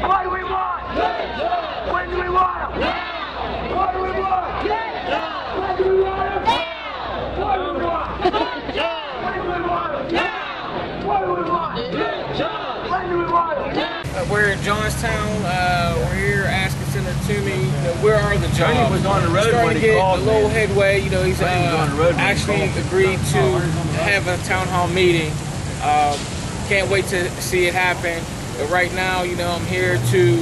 What do we want? When do we want them? What do we want? When do we want them? What do we want? When do we want them? What do we want? When do we want them? We're in Johnstown. We're here asking Senator Toomey, where are the jobs? Johnny was on the road starting when to he get called a little me. headway. He's actually agreed to have a town hall meeting. Can't wait to see it happen. But right now, I'm here to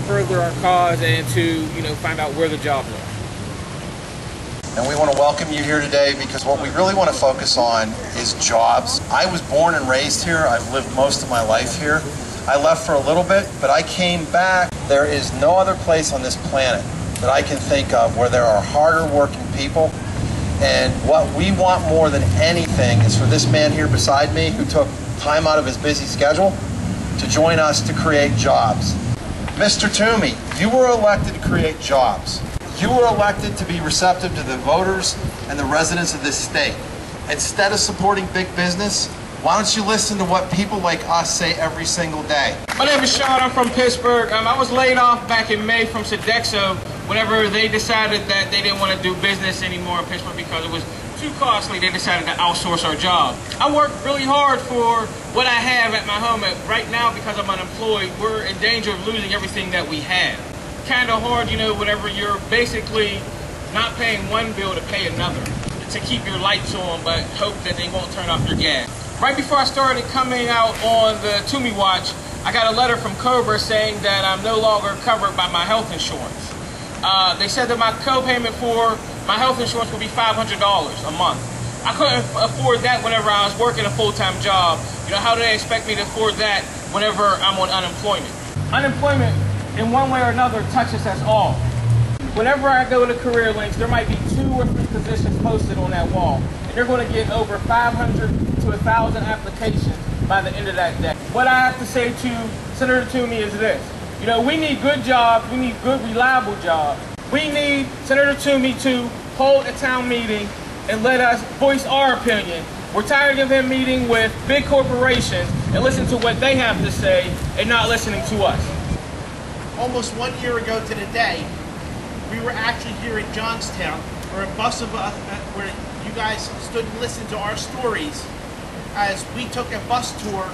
further our cause and to, find out where the jobs are. And we want to welcome you here today because what we really want to focus on is jobs. I was born and raised here. I've lived most of my life here. I left for a little bit, but I came back. There is no other place on this planet that I can think of where there are harder working people. And what we want more than anything is for this man here beside me who took time out of his busy schedule to join us to create jobs. Mr. Toomey, you were elected to create jobs. You were elected to be receptive to the voters and the residents of this state. Instead of supporting big business, why don't you listen to what people like us say every single day? My name is Sean. I'm from Pittsburgh. I was laid off back in May from Sodexo whenever they decided that they didn't want to do business anymore in Pittsburgh because it was too costly. They decided to outsource our job. I worked really hard for what I have at my home. Right now, because I'm unemployed, we're in danger of losing everything that we have. Kind of hard, whenever you're basically not paying one bill to pay another, to keep your lights on, but hope that they won't turn off your gas. Right before I started coming out on the Toomey Watch, I got a letter from Cobra saying that I'm no longer covered by my health insurance. They said that my co-payment for my health insurance would be $500 a month. I couldn't afford that whenever I was working a full-time job. How do they expect me to afford that whenever I'm on unemployment? Unemployment, in one way or another, touches us all. Whenever I go to career links, there might be 2 or 3 positions posted on that wall. And they're going to get over 500 to 1,000 applications by the end of that day. What I have to say to Senator Toomey is this. We need good jobs. We need good, reliable jobs. We need Senator Toomey to hold a town meeting and let us voice our opinion. We're tired of him meeting with big corporations and listening to what they have to say and not listening to us. Almost 1 year ago to the day, we were actually here in Johnstown, where a bus of us, where you guys stood and listened to our stories as we took a bus tour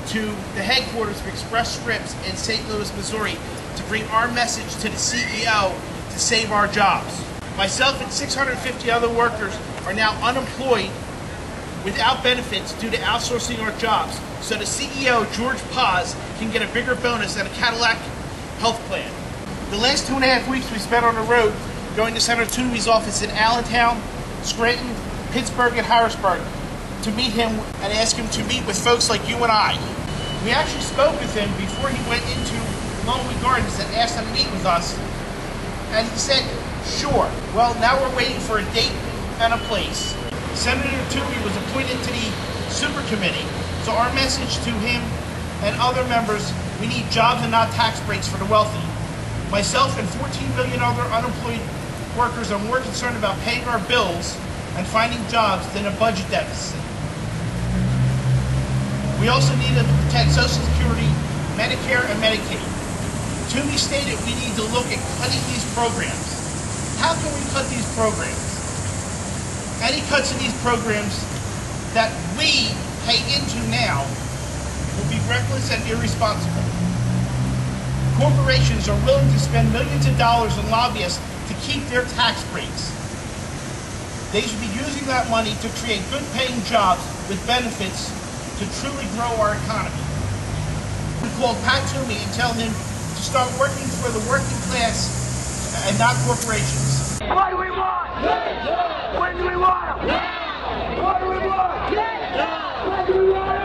to the headquarters of Express Scripts in St. Louis, Missouri, to bring our message to the CEO to save our jobs. Myself and 650 other workers are now unemployed without benefits due to outsourcing our jobs, so the CEO, George Paz, can get a bigger bonus and a Cadillac health plan. The last 2.5 weeks we spent on the road going to Senator Toomey's office in Allentown, Scranton, Pittsburgh, and Harrisburg to meet him and ask him to meet with folks like you and I. We actually spoke with him before he went into Longwood Gardens and asked him to meet with us, and he said, sure. Well, now we're waiting for a date and a place. Senator Toomey was appointed to the Super Committee, so our message to him and other members, we need jobs and not tax breaks for the wealthy. Myself and 14 million other unemployed workers are more concerned about paying our bills and finding jobs than a budget deficit. We also need to protect Social Security, Medicare, and Medicaid. Toomey stated we need to look at cutting these programs. How can we cut these programs? Any cuts in these programs that we pay into now will be reckless and irresponsible. Corporations are willing to spend millions of dollars on lobbyists to keep their tax breaks. They should be using that money to create good-paying jobs with benefits to truly grow our economy. We called Pat Toomey and tell him to start working for the working class and not corporations. What do we want? When do we want them? What do we want? When do we want them?